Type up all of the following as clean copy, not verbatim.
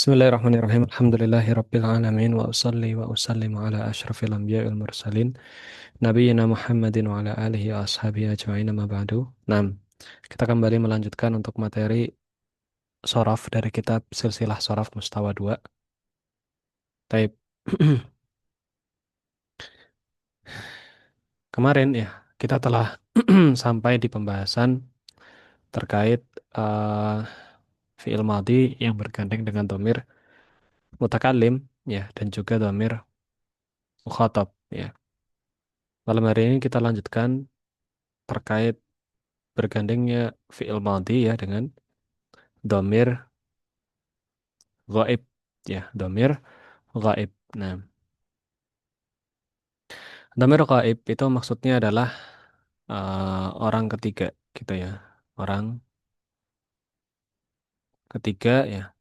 Bismillahirrahmanirrahim. Alhamdulillahirabbil alamin wa usalli wa usallimu ala asyrafil anbiya'i wal mursalin nabiyyina Muhammadin wa ala alihi wa ashabihi ajma'in amma ba'du. Nah, kita kembali melanjutkan untuk materi soraf dari kitab Silsilah Soraf Mustawa 2. Taib. Kemarin ya, kita telah sampai di pembahasan terkait eh, fi'il madhi yang bergandeng dengan domir mutakallim ya dan juga domir mukhatab ya. Malam hari ini kita lanjutkan terkait bergandengnya fi'il madhi ya dengan domir ghaib ya, domir ghaib. Nah, domir ghaib itu maksudnya adalah orang ketiga gitu ya, orang ketiga ya,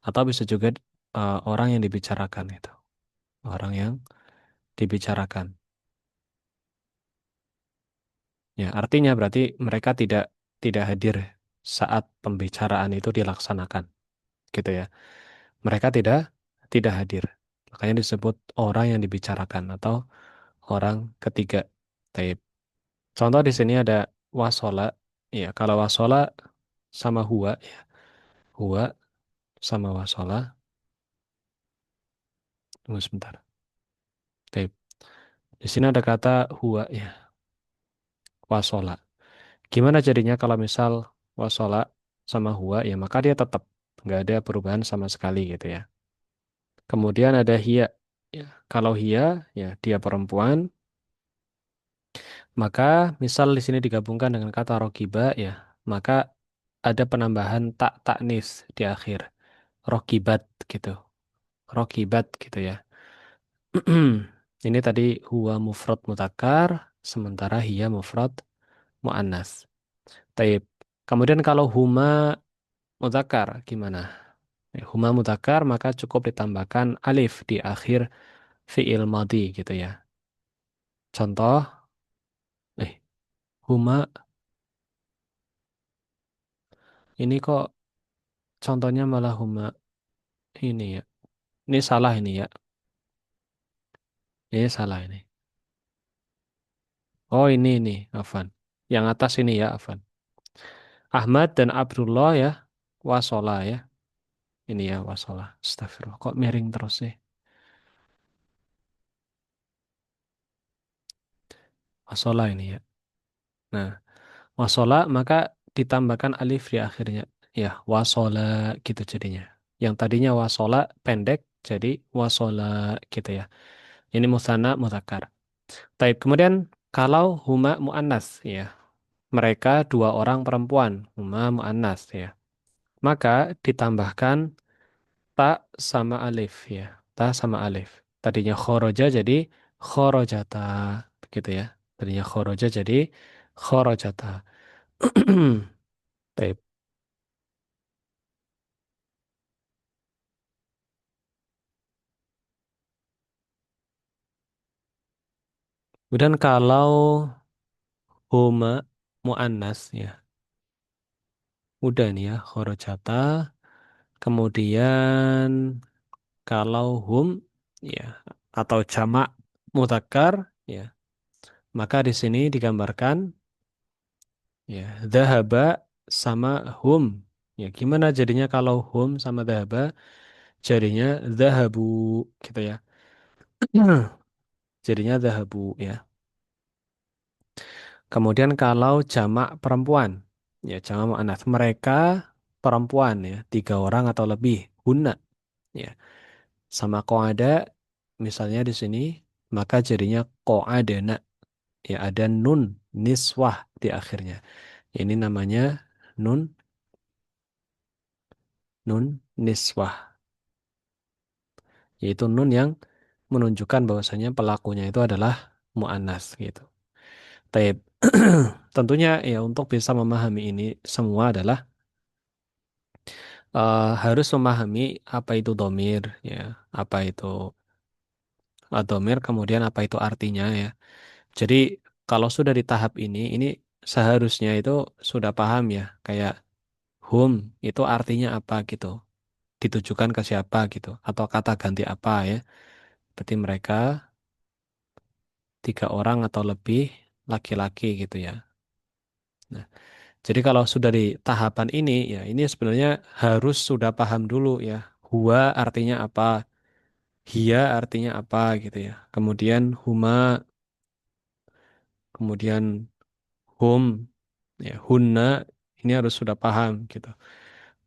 atau bisa juga orang yang dibicarakan itu, orang yang dibicarakan. Ya, artinya berarti mereka tidak tidak hadir saat pembicaraan itu dilaksanakan gitu ya. Mereka tidak tidak hadir. Makanya disebut orang yang dibicarakan atau orang ketiga. Taib. Contoh di sini ada wasola. Ya, kalau wasola sama huwa, ya. Huwa sama wasola. Tunggu sebentar. Taib. Di sini ada kata huwa, ya. Wasola. Gimana jadinya kalau misal wasola sama huwa, ya maka dia tetap nggak ada perubahan sama sekali gitu ya. Kemudian ada hiya. Ya, kalau hiya, ya dia perempuan, maka misal di sini digabungkan dengan kata rokiba, ya, maka ada penambahan tak taknis di akhir. Rokibat gitu. Rokibat gitu ya. Ini tadi huwa mufrad mutakar, sementara hiya mufrad muannas. Taib. Kemudian kalau huma mutakar gimana? Huma mutakar maka cukup ditambahkan alif di akhir fiil madhi gitu ya. Contoh, eh huma ini kok contohnya malah huma ini ya. Ini salah ini ya. Ini salah ini. Oh ini Afan. Yang atas ini ya Afan. Ahmad dan Abdullah ya. Wasola ya. Ini ya wasola. Astagfirullah. Kok miring terus sih? Wasola ini ya. Nah, wasola maka ditambahkan alif di akhirnya. Ya, wasola gitu jadinya. Yang tadinya wasola pendek jadi wasola gitu ya. Ini musana mutakar. Taib. Kemudian kalau huma muannas ya. Mereka dua orang perempuan. Huma muannas ya. Maka ditambahkan ta sama alif ya. Ta sama alif. Tadinya khoroja jadi khorojata. Begitu ya. Tadinya khoroja jadi khorojata. Baik. Kemudian kalau huma muannas ya. Udah nih ya khorojata. Kemudian kalau hum ya atau jamak mudzakkar ya. Maka di sini digambarkan ya, dhahaba sama hum. Ya, gimana jadinya kalau hum sama dhahaba? Jadinya dhahabu gitu ya. Jadinya dhahabu ya. Kemudian kalau jamak perempuan, ya jamak muannats mereka perempuan ya, tiga orang atau lebih, hunna ya. Sama ada misalnya di sini maka jadinya qoadana ya ada nun niswah di akhirnya. Ini namanya nun nun niswah, yaitu nun yang menunjukkan bahwasanya pelakunya itu adalah mu'annas gitu. Taib. Tentunya ya untuk bisa memahami ini semua adalah harus memahami apa itu domir ya, apa itu domir, kemudian apa itu artinya ya. Jadi kalau sudah di tahap ini seharusnya itu sudah paham ya, kayak hum itu artinya apa gitu. ditujukan ke siapa gitu atau kata ganti apa ya. Berarti mereka tiga orang atau lebih laki-laki gitu ya. Nah, jadi kalau sudah di tahapan ini ya ini sebenarnya harus sudah paham dulu ya. Huwa artinya apa? Hia artinya apa gitu ya. Kemudian huma, kemudian hum, ya hunna ini harus sudah paham gitu.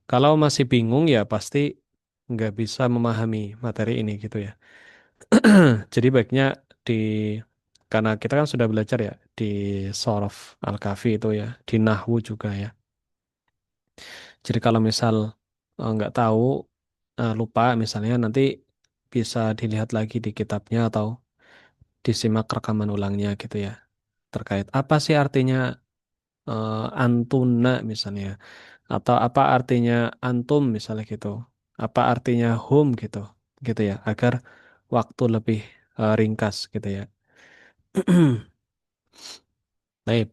Kalau masih bingung ya pasti nggak bisa memahami materi ini gitu ya. Jadi baiknya di karena kita kan sudah belajar ya di Sorof Al-Kafi itu ya, di Nahwu juga ya. Jadi kalau misal nggak tahu lupa misalnya nanti bisa dilihat lagi di kitabnya atau disimak rekaman ulangnya gitu ya. Terkait apa sih artinya antuna misalnya atau apa artinya antum misalnya gitu. Apa artinya hum gitu. Gitu ya, agar waktu lebih ringkas gitu ya. Baik,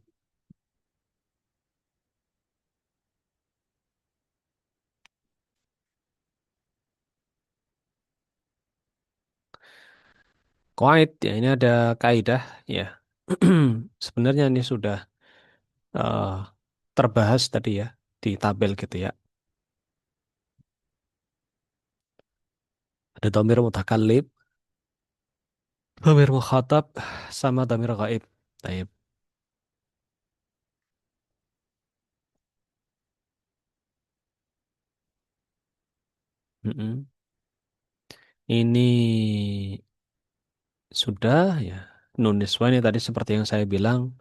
Qaid ya ini ada kaidah ya. Sebenarnya ini sudah eh, terbahas tadi ya di tabel gitu ya. Ada dhamir mutakallim, dhamir mukhatab, sama dhamir ghaib. Baik. Mm-mm. Ini sudah ya. Nun niswah ini tadi seperti yang saya bilang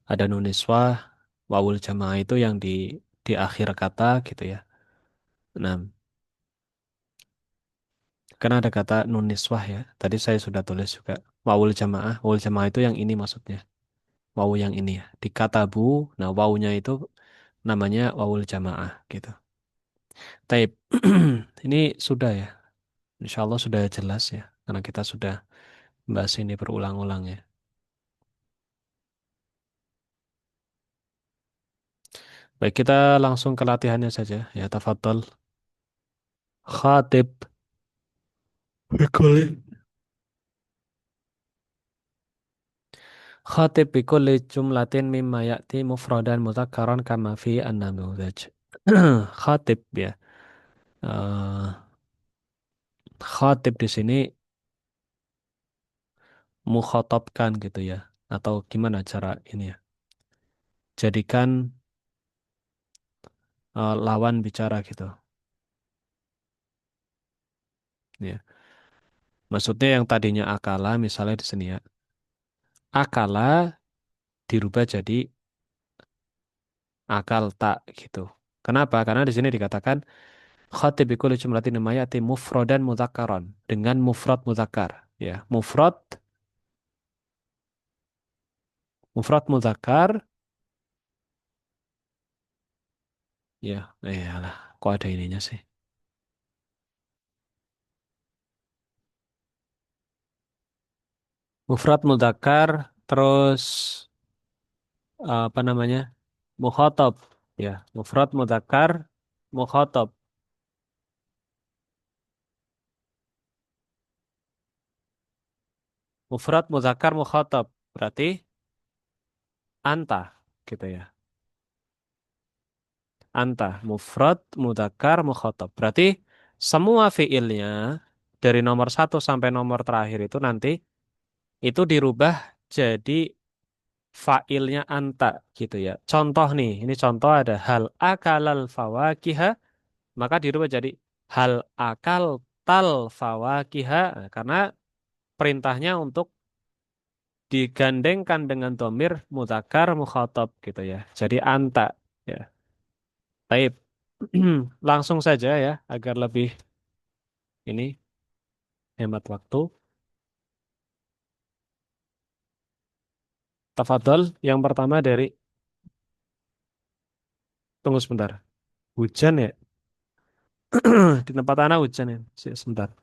ada nun niswah, wawul jamaah itu yang di akhir kata gitu ya. Nah, karena ada kata nun niswah ya. Tadi saya sudah tulis juga wawul jamaah. Wawul jamaah itu yang ini maksudnya. Wawu yang ini ya. Di kata bu, nah wawunya itu namanya wawul jamaah gitu. Taib. Ini sudah ya. Insya Allah sudah jelas ya. Karena kita sudah bahas ini berulang-ulang ya. Baik, kita langsung ke latihannya saja ya. Tafadhol. Khatib. Bikuli. Khatib bikulli jumlatin mimma ya'ti mufradan mudzakkaran kama fi an-namudaj. Khatib ya. Eh, khatib di sini mukhatabkan gitu ya. Atau gimana cara ini ya. Jadikan lawan bicara gitu. Ya. Maksudnya yang tadinya akala misalnya di sini ya. Akala dirubah jadi akal tak gitu. Kenapa? Karena di sini dikatakan khatib bi kulli jumlatin ma ya'ti mufradan mudzakkaran dengan mufrad mudzakkar ya. Mufrad mudzakkar ya. Lah, kok ada ininya sih? Mufrad mudzakkar terus apa namanya? Mukhatab ya. Mufrad mudzakkar mukhatab. Mufrad mudzakkar mukhatab. Berarti anta gitu ya. Anta mufrad mudzakkar mukhatab. Berarti semua fiilnya dari nomor satu sampai nomor terakhir itu nanti itu dirubah jadi failnya anta gitu ya. Contoh nih, ini contoh ada hal akalal fawakiha maka dirubah jadi hal akal tal fawakiha. Nah, karena perintahnya untuk digandengkan dengan domir mudzakkar mukhatab gitu ya. Jadi anta ya. Baik. Langsung saja ya agar lebih ini hemat waktu. Tafadhol yang pertama dari tunggu sebentar. Hujan ya? Di tempat anak hujan ya? Sebentar.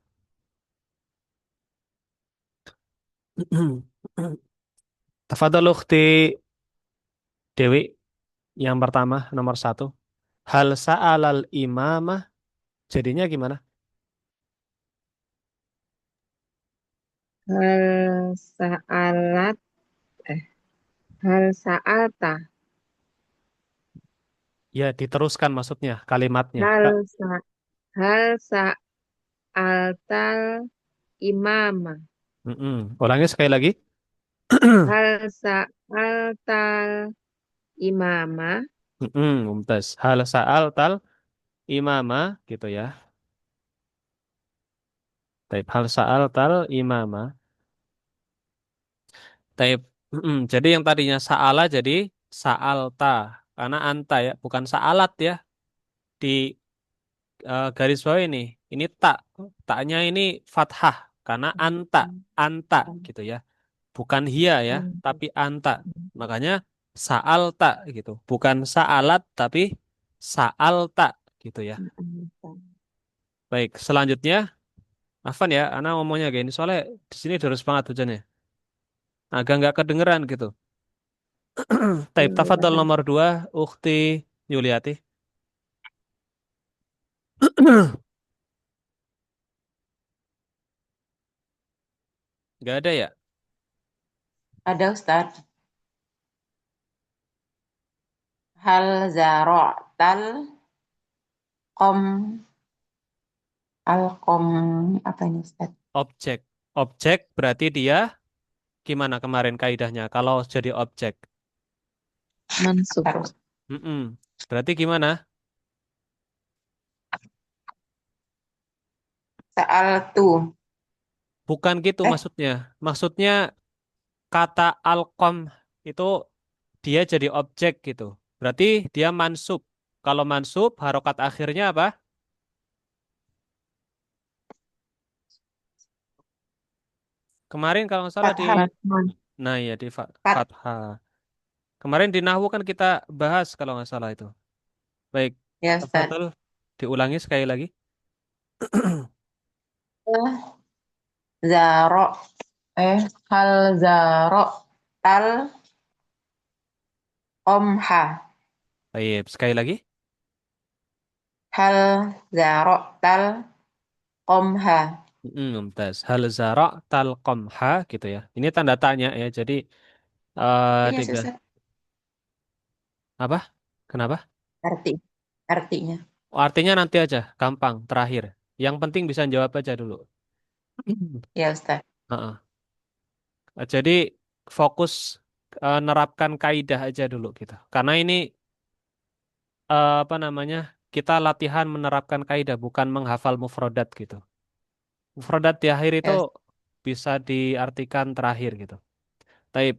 Tafadhol ukhti Dewi yang pertama nomor satu. Hal sa'alal imamah Jadinya gimana? Hal sa'alat, eh, hal sa'alta. Ya, diteruskan maksudnya kalimatnya. Hal Kak. sa, hal sa'altal imama. Ulangnya sekali lagi. Hal sa'altal imama. Mumtaz. Hal sa'al tal imama gitu ya. Taib hal sa'al tal imama. Taib. Jadi yang tadinya sa'ala jadi sa'alta. Karena anta ya, bukan sa'alat ya. Di garis bawah ini. Ini tak. Taknya ini fathah. Karena anta. Anta gitu ya. Bukan hia ya, tapi anta. Makanya sa'alta gitu. Bukan sa'alat tapi sa'alta gitu ya. Baik, selanjutnya Afan ya, Ana ngomongnya kayak ini soalnya di sini deras banget hujannya. Agak nggak kedengeran gitu. Taib tafadhol nomor 2, Ukhti Yuliati. Nggak ada ya? Ada Ustadz. Hal zaro'tal kom alkom apa ini Ustadz? Objek. Objek berarti dia gimana kemarin kaidahnya? Kalau jadi objek. Mansub. Mm-mm. Berarti gimana? Saal tu. Bukan gitu Eh, maksudnya. Maksudnya kata alkom itu dia jadi objek gitu. Berarti dia mansub. Kalau mansub, harokat akhirnya apa? Kemarin kalau nggak salah di, fathah. nah ya di Fat. fathah. Kemarin di Nahwu kan kita bahas kalau nggak salah itu. Baik, Ya Ustadz. tafadhol diulangi sekali lagi. Zaro. Hal zaro tal komha. Baik, sekali lagi. Hal zaro tal komha. Mumtaz. Hal zara talqamha gitu ya. Ini tanda tanya ya. Jadi Artinya tiga susah. apa? Kenapa? Arti. Artinya. Oh, artinya nanti aja, gampang, terakhir. Yang penting bisa jawab aja dulu. Ya Ustadz. Heeh. Jadi fokus nerapkan kaidah aja dulu gitu. Karena ini apa namanya? Kita latihan menerapkan kaidah bukan menghafal mufrodat gitu. Mufrodat di akhir itu Ya Ustadz. bisa diartikan terakhir gitu. Taib.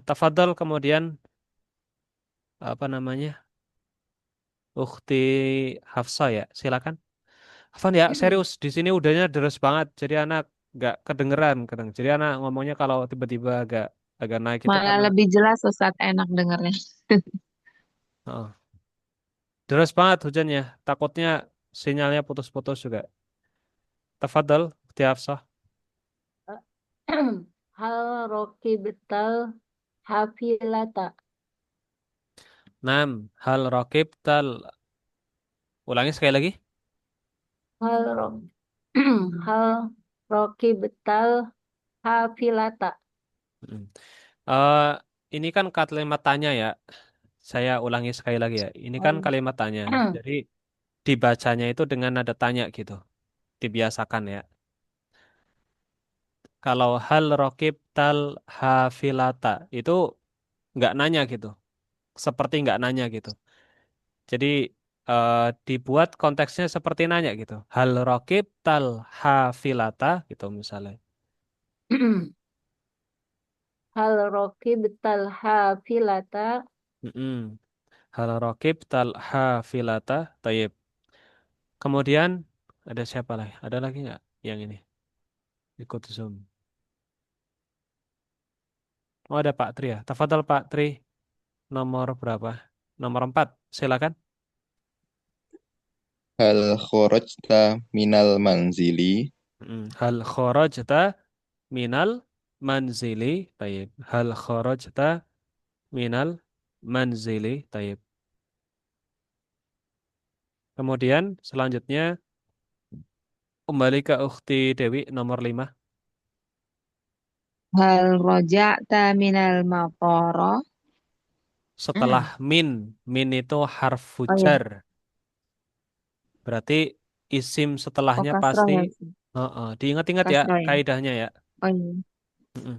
Tafadhol kemudian apa namanya? Ukhti Hafsah ya, silakan. Afan ya, serius di sini udahnya deres banget. Jadi anak nggak kedengeran kadang. Jadi anak ngomongnya kalau tiba-tiba agak agak naik itu Malah karena lebih jelas Ustaz, enak dengarnya. oh, deras banget hujannya. Takutnya sinyalnya putus-putus juga. Tafadhol, Ukhti Hafsah. Hal betal hafilata. Nam, hal rakib tal. Ulangi sekali lagi. Hal ro hal betal hafilata. Mm. Eh, ini kan kalimat tanya ya. Saya ulangi sekali lagi ya. Ini kan Oh. kalimat tanya. Jadi dibacanya itu dengan nada tanya gitu. Dibiasakan ya. Kalau hal rokib tal hafilata itu nggak nanya gitu, seperti nggak nanya gitu. Jadi eh, dibuat konteksnya seperti nanya gitu. Hal rokib tal hafilata gitu misalnya. Hal betal hafilata. Mm-mm. Hal rokib tal hafilata. Tayyib. Kemudian ada siapa lagi? Ada lagi nggak yang ini ikut Zoom? Oh ada Pak Tri ya. Tafadhol Pak Tri nomor berapa? Nomor 4. Silakan. Hal kharajta minal manzili. Hal kharajta minal manzili tayyib. Hal kharajta minal manzili tayyib. Kemudian selanjutnya Kembali ke Ukhti Dewi nomor 5. Hal roja'ta minal maqara. Setelah min itu harfu Oh ya, jar. Berarti isim oh setelahnya kasroh pasti ya, Ustaz. diingat-ingat ya Kasroh ya. kaidahnya ya. Oh iya. Mm-mm.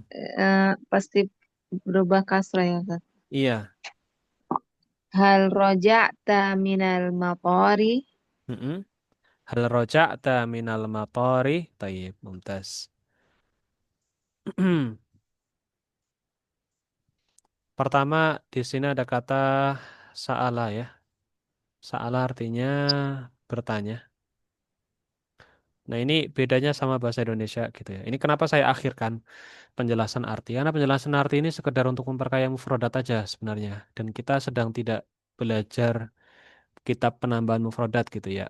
Pasti berubah kasroh ya, Ustaz. Iya. Hal roja'ta minal maqari. Mm-mm. Hal roja'ta minal matori. Tayyib, mumtaz. Pertama di sini ada kata sa'ala ya. Sa'ala artinya bertanya. Nah ini bedanya sama bahasa Indonesia gitu ya. Ini kenapa saya akhirkan penjelasan arti. Karena penjelasan arti ini sekedar untuk memperkaya mufradat aja sebenarnya. Dan kita sedang tidak belajar kitab penambahan mufradat gitu ya.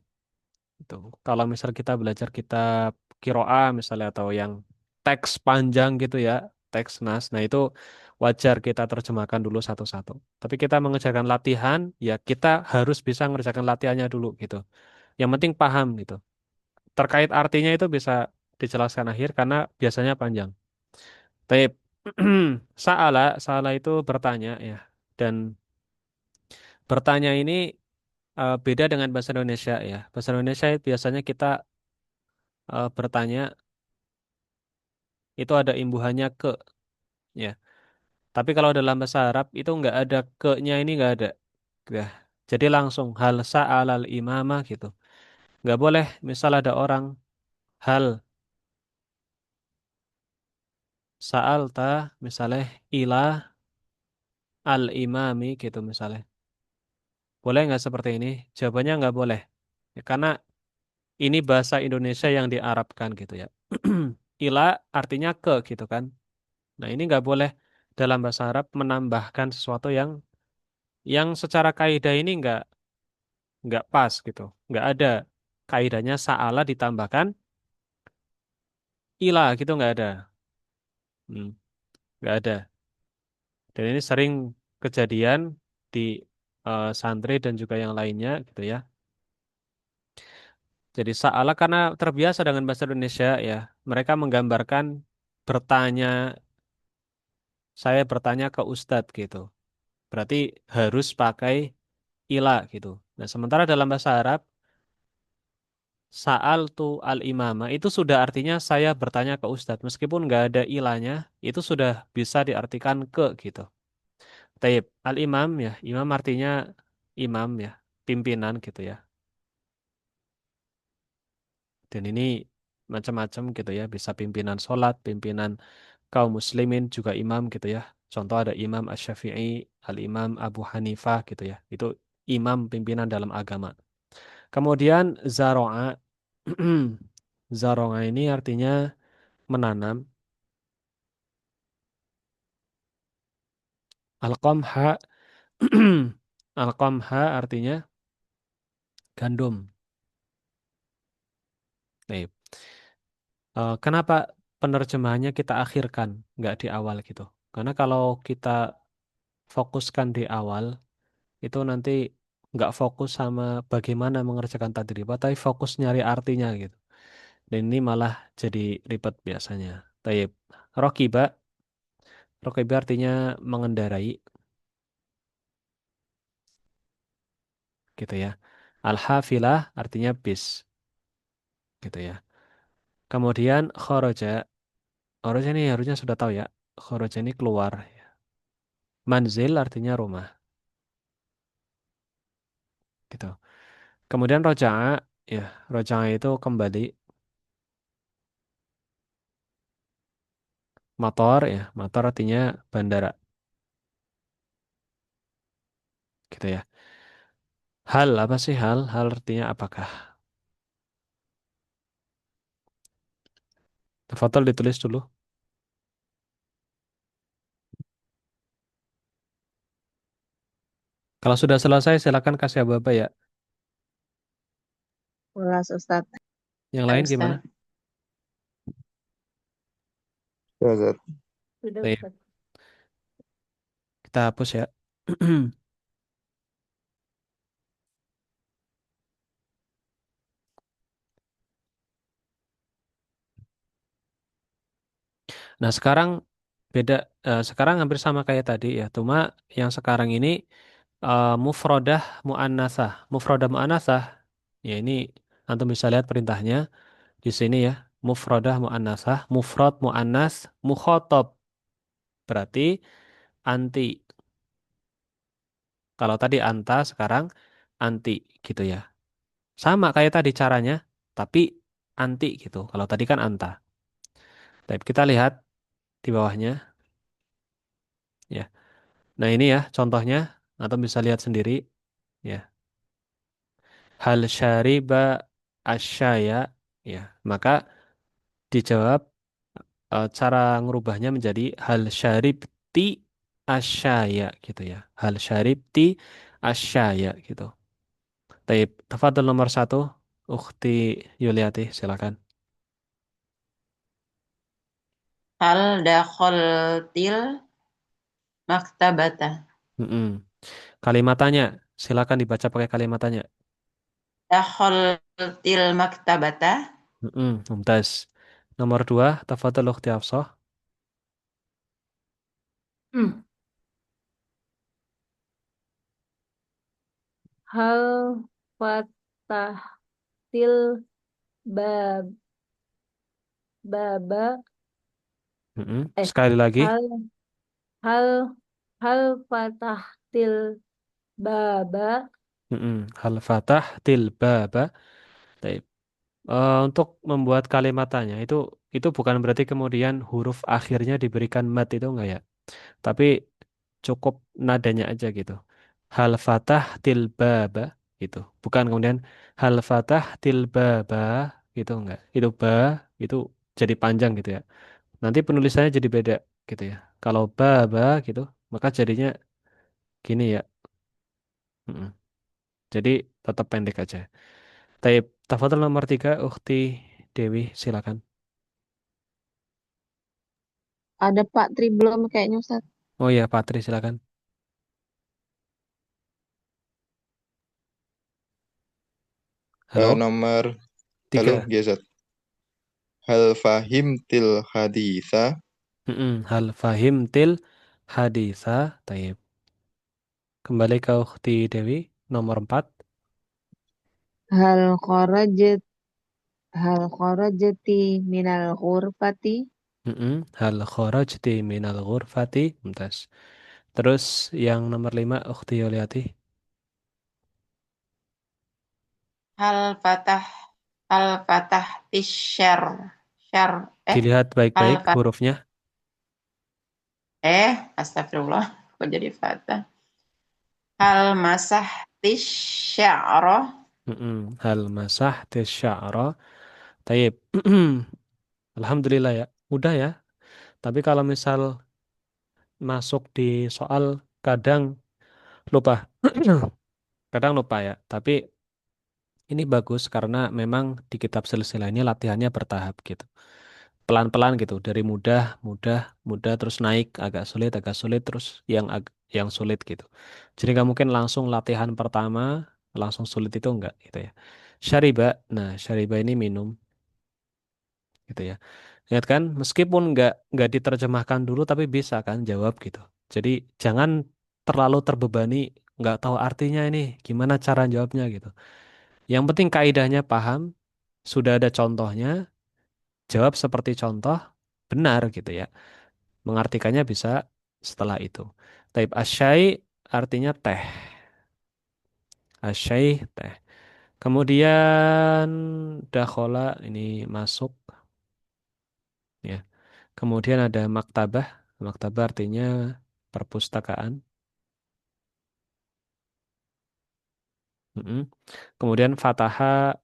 Itu. Kalau misal kita belajar kitab kiroa misalnya atau yang teks panjang gitu ya, teks nas. Nah itu wajar kita terjemahkan dulu satu-satu. Tapi kita mengerjakan latihan, ya kita harus bisa mengerjakan latihannya dulu gitu. Yang penting paham gitu. Terkait artinya itu bisa dijelaskan akhir karena biasanya panjang. Taib. Sa'ala itu bertanya ya. Dan bertanya ini beda dengan bahasa Indonesia ya. Bahasa Indonesia biasanya kita bertanya itu ada imbuhannya ke ya. Tapi kalau dalam bahasa Arab itu nggak ada ke-nya ini nggak ada. Ya. Jadi langsung hal sa'alal imamah gitu. Nggak boleh misal ada orang hal sa'alta misalnya ila al imami gitu misalnya. Boleh nggak seperti ini? Jawabannya nggak boleh. Ya, karena ini bahasa Indonesia yang diarabkan gitu ya. Ila artinya ke gitu kan. Nah ini nggak boleh dalam bahasa Arab menambahkan sesuatu yang secara kaidah ini nggak pas gitu. Nggak ada kaidahnya sa'ala ditambahkan ila gitu nggak ada. Hmm, nggak ada. Dan ini sering kejadian di santri dan juga yang lainnya gitu ya. Jadi sa'ala karena terbiasa dengan bahasa Indonesia ya. Mereka menggambarkan bertanya, saya bertanya ke ustadz gitu. Berarti harus pakai ila gitu. Nah, sementara dalam bahasa Arab, sa'al tu al-imama itu sudah artinya saya bertanya ke ustadz. Meskipun nggak ada ilanya, itu sudah bisa diartikan ke gitu. Taib, al-imam ya, imam artinya imam ya, pimpinan gitu ya. Dan ini macam-macam gitu ya, bisa pimpinan sholat, pimpinan kaum muslimin juga imam gitu ya. Contoh ada Imam Asy-Syafi'i, Al-Imam Abu Hanifah gitu ya. Itu imam pimpinan dalam agama. Kemudian zaro'a. Zaro'a ini artinya menanam. Al-qamha. Al-qamha artinya gandum. Baik. Kenapa penerjemahannya kita akhirkan, nggak di awal gitu? Karena kalau kita fokuskan di awal, itu nanti nggak fokus sama bagaimana mengerjakan tadribah, tapi fokus nyari artinya gitu. Dan ini malah jadi ribet biasanya. Taib. Rokiba. Rokiba artinya mengendarai gitu ya. Al-hafilah artinya bis gitu ya. Kemudian khoroja. Khoroja ini harusnya sudah tahu ya. Khoroja ini keluar. Manzil artinya rumah gitu. Kemudian roja'a ya. Roja'a itu kembali. Motor ya. Motor artinya bandara gitu ya. Hal apa sih hal? Hal artinya apakah? Tafadhol ditulis dulu. Kalau sudah selesai silakan kasih apa-apa ya. Ulas Ustaz. Yang Ya, lain gimana? Ustaz. Ya, Ustaz. Sudah Baik, Ustaz. kita hapus ya. Nah, sekarang beda, sekarang hampir sama kayak tadi ya. Cuma yang sekarang ini mufrodah muannasah. Mufrodah muannasah, ya ini antum bisa lihat perintahnya di sini ya. Mufrodah muannasah, mufrad muannas, mukhotob. Berarti anti. Kalau tadi anta, sekarang anti gitu ya. Sama kayak tadi caranya, tapi anti gitu. Kalau tadi kan anta. Tapi kita lihat di bawahnya ya. Nah, ini ya contohnya, atau bisa lihat sendiri ya. Hal syariba asyaya ya. Maka dijawab, cara ngerubahnya menjadi hal syaribti asyaya gitu ya. Hal syaribti asyaya gitu. Taib, tafadhol nomor satu, Ukhti Yuliati, silakan. Hal dakhaltil maktabata. Mm-mm. Kalimatannya, silakan dibaca pakai kalimatannya. Dakhaltil maktabata. Mm-mm. Mumtaz. Nomor dua, tafadhol Ukhti Hafsah. Hmm. Hal fatahtil bab baba Mm-mm. eh Sekali lagi. hal hal hal fatahtil baba. Mm-mm. Hal fatah til baba. Taib. Untuk membuat kalimatannya itu bukan berarti kemudian huruf akhirnya diberikan mat, itu enggak ya. Tapi cukup nadanya aja gitu. Hal fatah til baba gitu. Bukan kemudian hal fatah til baba gitu, enggak. Itu ba itu jadi panjang gitu ya. Nanti penulisannya jadi beda gitu ya. Kalau baba gitu, maka jadinya gini ya. Mm-mm. Jadi tetap pendek aja. Taib, tafadhol nomor tiga, Ukhti Dewi, silakan. Ada Pak Tri belum kayaknya Ustaz. Oh ya, Patri, silakan. Halo, Nomor halo tiga. Gezat. Hal fahim til haditha. Hal fahim til haditha. Taib. Kembali ke Ukhti Dewi, nomor empat. Hal kharajat hal kharajati minal ghurfati. Hal kharajti minal ghurfati. Mumtaz. Terus yang nomor lima, Ukhti Yuliati. Hal fatah hal fatah tisyar syar eh Dilihat hal baik-baik fatah hurufnya. astagfirullah kok jadi fatah. Hal masah tisyara. Hal masah tisya'ra. Taib. Alhamdulillah ya. Mudah ya. Tapi kalau misal masuk di soal, kadang lupa. Kadang lupa ya. Tapi ini bagus karena memang di kitab silsilah ini latihannya bertahap gitu. Pelan-pelan gitu, dari mudah, mudah, mudah terus naik agak sulit terus yang sulit gitu. Jadi nggak mungkin langsung latihan pertama langsung sulit, itu enggak gitu ya. Syariba, nah syariba ini minum gitu ya. Lihat kan, meskipun nggak diterjemahkan dulu tapi bisa kan jawab gitu. Jadi jangan terlalu terbebani, nggak tahu artinya ini gimana cara jawabnya gitu. Yang penting kaidahnya paham, sudah ada contohnya, jawab seperti contoh, benar gitu ya. Mengartikannya bisa setelah itu. Taib asyai artinya teh. Asyai teh. Kemudian dakhola ini masuk ya. Kemudian ada maktabah. Maktabah artinya perpustakaan. Mm-mm. Kemudian fataha,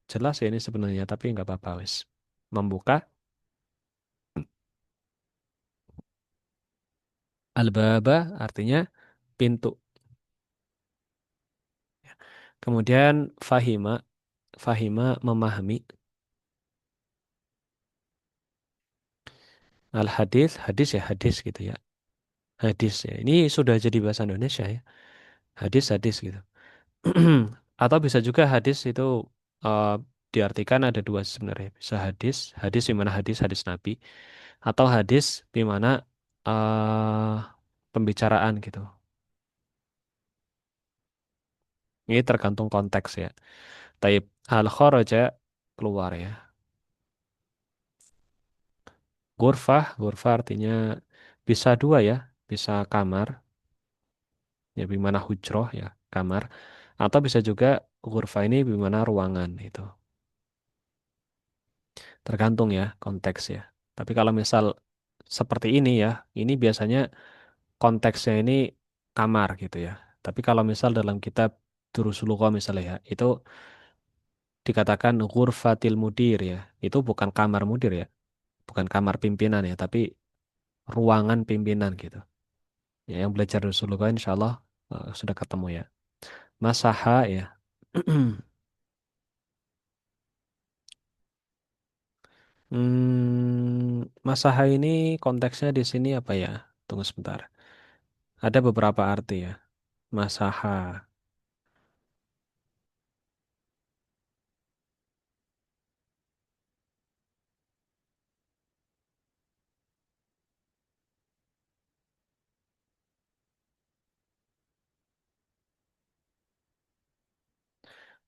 jelas ya ini sebenarnya tapi nggak apa-apa wis. Membuka. Al-baba artinya pintu. Kemudian fahima, fahima memahami. Al-hadis, hadis ya hadis gitu ya. Hadis ya. Ini sudah jadi bahasa Indonesia ya. Hadis, hadis gitu. Atau bisa juga hadis itu eh, diartikan ada dua sebenarnya. Bisa hadis, hadis di mana hadis, hadis Nabi. atau hadis di mana eh pembicaraan gitu. Ini tergantung konteks ya. Taib al kharaja keluar ya. Ghurfah artinya bisa dua ya, bisa kamar, ya bimana hujroh ya, kamar, atau bisa juga ghurfah ini bimana ruangan itu. Tergantung ya konteks ya. Tapi kalau misal seperti ini ya, ini biasanya konteksnya ini kamar gitu ya. Tapi kalau misal dalam kitab Durusul Lughah misalnya ya, itu dikatakan ghurfatil mudir ya. Itu bukan kamar mudir ya, bukan kamar pimpinan ya, tapi ruangan pimpinan gitu. Ya, yang belajar Durusul Lughah insya Allah sudah ketemu ya. Masaha ya. Masaha ini konteksnya di sini apa ya? Tunggu sebentar. Ada beberapa arti ya. Masaha.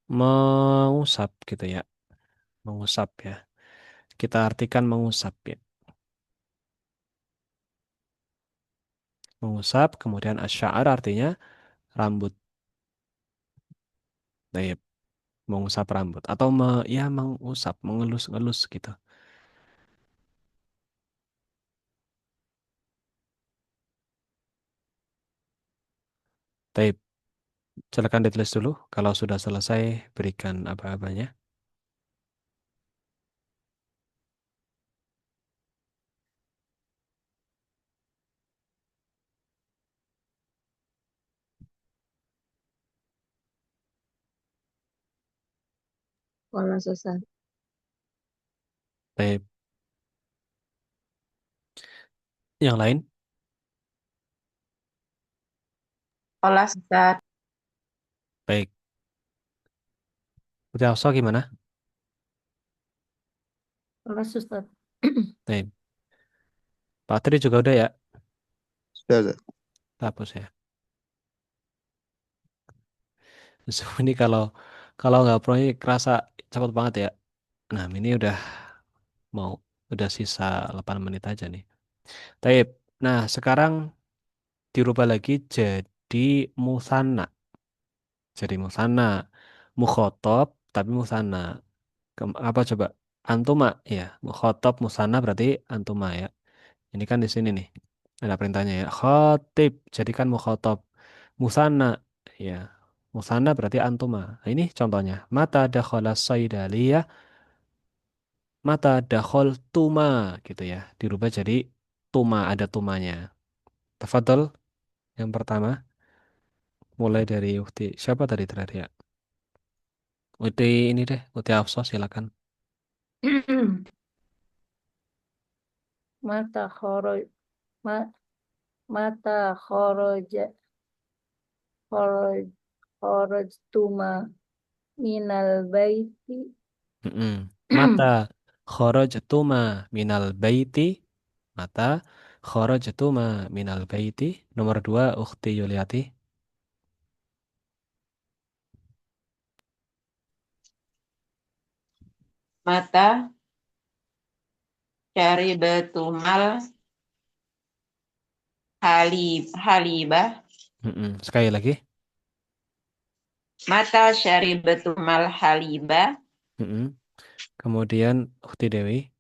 Mengusap gitu ya. Mengusap ya. Kita artikan mengusap ya. Mengusap, kemudian asy'ar artinya rambut. Baik, mengusap rambut. Atau ya mengusap, mengelus-ngelus gitu. Baik, silakan ditulis dulu. Kalau sudah selesai, berikan apa-apanya. Kalau susah. Baik, yang lain? Kelas Ustaz. Baik, Udah Hafsah gimana? Kelas Ustaz. Baik, Pak Tri juga udah ya? Sudah, Ustaz. Hapus ya. Ini kalau nggak proyek kerasa cepet banget ya. Nah, ini mau udah sisa 8 menit aja nih. Taib. Nah, sekarang dirubah lagi jadi musanna. Jadi musanna. Mukhotob tapi musanna. Apa coba? Antuma ya. Mukhotob musanna berarti antuma ya. Ini kan di sini nih. Ada perintahnya ya. Khotib. Jadi kan mukhotob. Musanna. Ya. Musanna berarti antuma. Nah, ini contohnya. Mata dakhala saidaliyah. Mata dakhol tuma. Gitu ya. Dirubah jadi tuma. Ada tumanya. Tafadhol. Yang pertama. Mulai dari Ukti. Siapa tadi terakhir ya? Ukti ini deh. Ukti Hafsah silakan. Mata khoroj ma, mata khoroja khoroj khoroj tuma minal baiti. Mm-mm. Mata kharajtuma minal baiti. Mata kharajtuma minal baiti. Nomor dua, Ukhti Yuliati. Mata syaribatul halibah. Sekali lagi. Mata syaribatul halibah. Mm-mm. Kemudian Ukhti Dewi.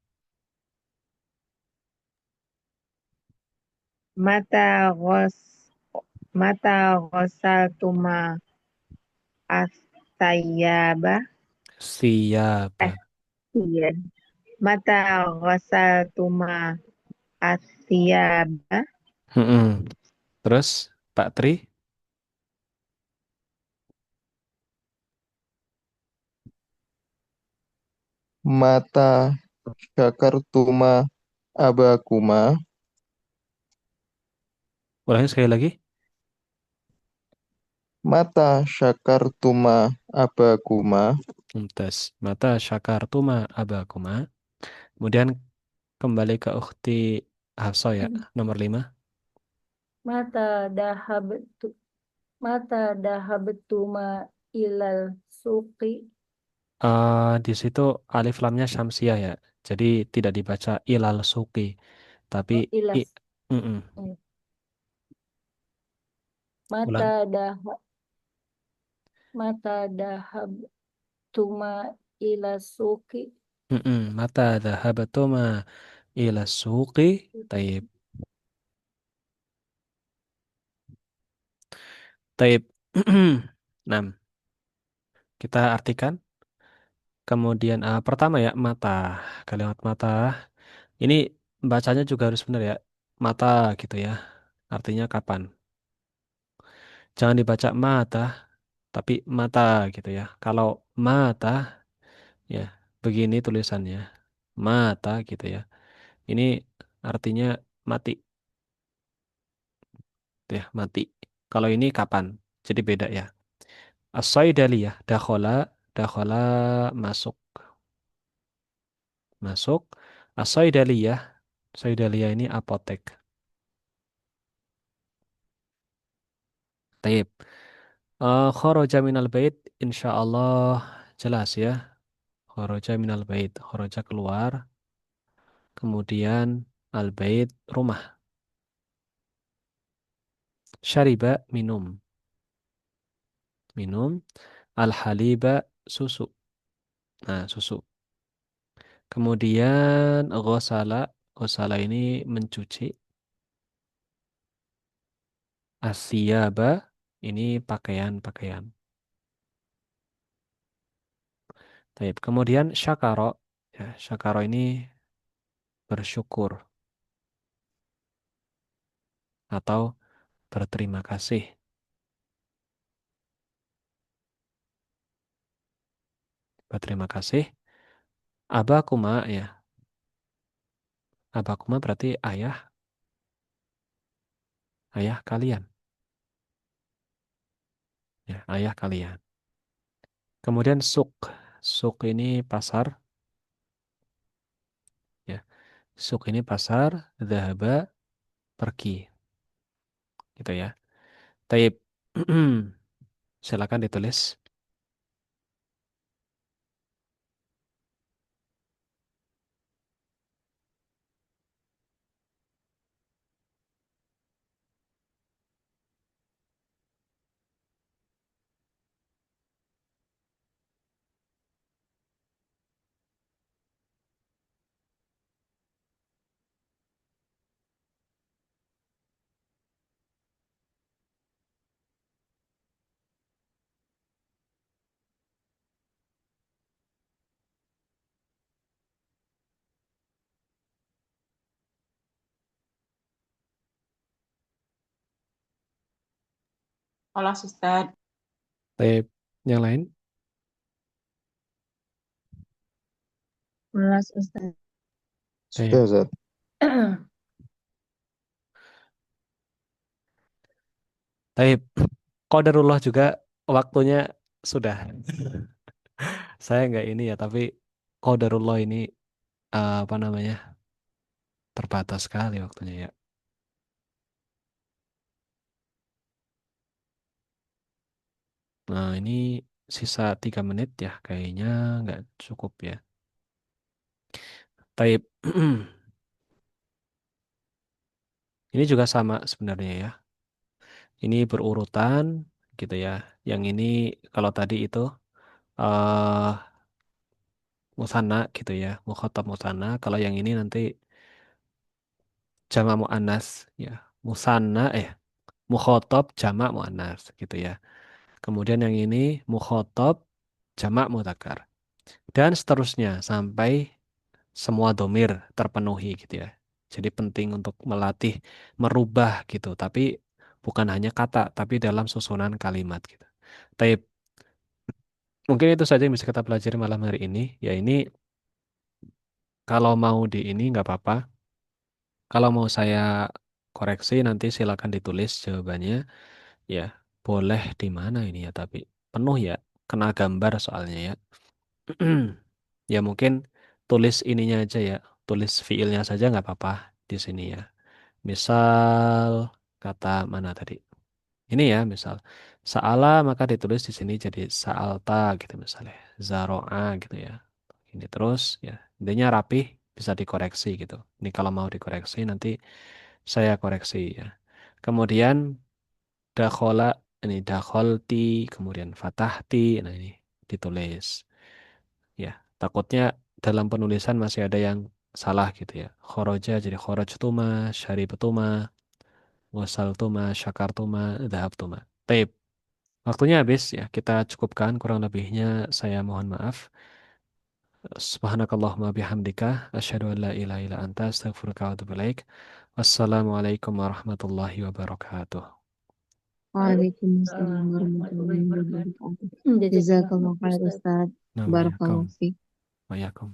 Mata gos mata gosal tuma astayaba. Siyaba. Iya. Mata gosal tuma asyaba. Mm-mm. Terus Pak Tri. Mata syakartuma abakuma. Ulangin sekali lagi. Mata syakartuma abakuma. Mumtaz. Mata syakartuma abakuma. Kemudian Kembali ke ukhti Hafsah ya, nomor 5. Mata dahabtu mata dahabtuma ilal suqi. Di situ alif lamnya syamsiah ya. Jadi tidak dibaca ilal suqi, tapi Oh, i. ilas. Mm-mm. Mata Ulang. dah mata dahabtuma ilal suqi. Mm-mm. Mata dhahabatuma ila suqi. Taib. Taib. 6. Kita artikan. Kemudian pertama ya mata. Kalimat mata. Ini bacanya juga harus benar ya. Mata gitu ya. Artinya kapan. Jangan dibaca mata, tapi mata gitu ya. Kalau mata ya begini tulisannya. Mata gitu ya. Ini artinya mati, gitu ya, mati. Kalau ini kapan? Jadi beda ya. As-Saidaliyah, dakhola, dakhola masuk, masuk. As-Saidaliyah, Saidaliyah ini apotek. Taib. Kharaja minal bait, insyaallah jelas ya. Kharaja minal bait, kharaja keluar. Kemudian al bait rumah. Syariba minum, minum. Al haliba susu. Nah, susu. Kemudian ghosala, ghosala ini mencuci. Asyaba ini pakaian-pakaian. Taib. Kemudian syakaro, ya, syakaro ini bersyukur atau berterima kasih. Berterima kasih. Abakuma ya. Abakuma berarti ayah, ayah kalian. Ya, ayah kalian. Kemudian suk. Suk ini pasar, ya. Suk ini pasar, dhahaba pergi, gitu ya. Taib. Silakan ditulis. Kelas Ustaz. Taib. Yang lain? Kelas Ustaz. Taib. Sudah, Ustaz. Taib. Qadarullah juga waktunya sudah. Saya nggak ini ya, tapi qadarullah ini apa namanya? Terbatas sekali waktunya ya. Nah, ini sisa 3 menit ya, kayaknya nggak cukup ya. Taib. Ini juga sama sebenarnya ya. Ini berurutan gitu ya. Yang ini kalau tadi itu eh musanna gitu ya, mukhatab musanna. Kalau yang ini nanti jamak muannas ya. Musanna mukhatab jamak muannas gitu ya. Kemudian yang ini mukhatab jamak mudzakkar dan seterusnya sampai semua domir terpenuhi gitu ya. Jadi penting untuk melatih merubah gitu, tapi bukan hanya kata, tapi dalam susunan kalimat gitu. Taib. Mungkin itu saja yang bisa kita pelajari malam hari ini. Ya ini kalau mau di ini nggak apa-apa. Kalau mau saya koreksi nanti silakan ditulis jawabannya. Ya boleh di mana ini ya, tapi penuh ya, kena gambar soalnya ya. Ya mungkin tulis ininya aja ya. tulis fiilnya saja nggak apa-apa di sini ya. Misal kata mana tadi? Ini ya, misal sa'ala maka ditulis di sini jadi sa'alta gitu misalnya. Zaro'a gitu ya. Ini terus ya. Intinya rapih, bisa dikoreksi gitu. Ini kalau mau dikoreksi nanti saya koreksi ya. Kemudian dakhola, ini dakholti, kemudian fatahti, nah ini ditulis. Ya, takutnya dalam penulisan masih ada yang salah gitu ya. Khoroja jadi kharajtuma, syaribtuma, wasaltuma, syakartuma, dhahabtuma. Taib. Waktunya habis ya, kita cukupkan kurang lebihnya saya mohon maaf. Subhanakallahumma bihamdika asyhadu an la ilaha illa anta astaghfiruka wa atubu ilaik. Wassalamualaikum warahmatullahi wabarakatuh. Waalaikumsalam Waalaikumsalam warahmatullahi warahmatullahi wabarakatuh. wabarakatuh. Jazakallah Jazakallah khair Ustaz. Ustaz. Nah, Barakallahu fiik. wa yakum.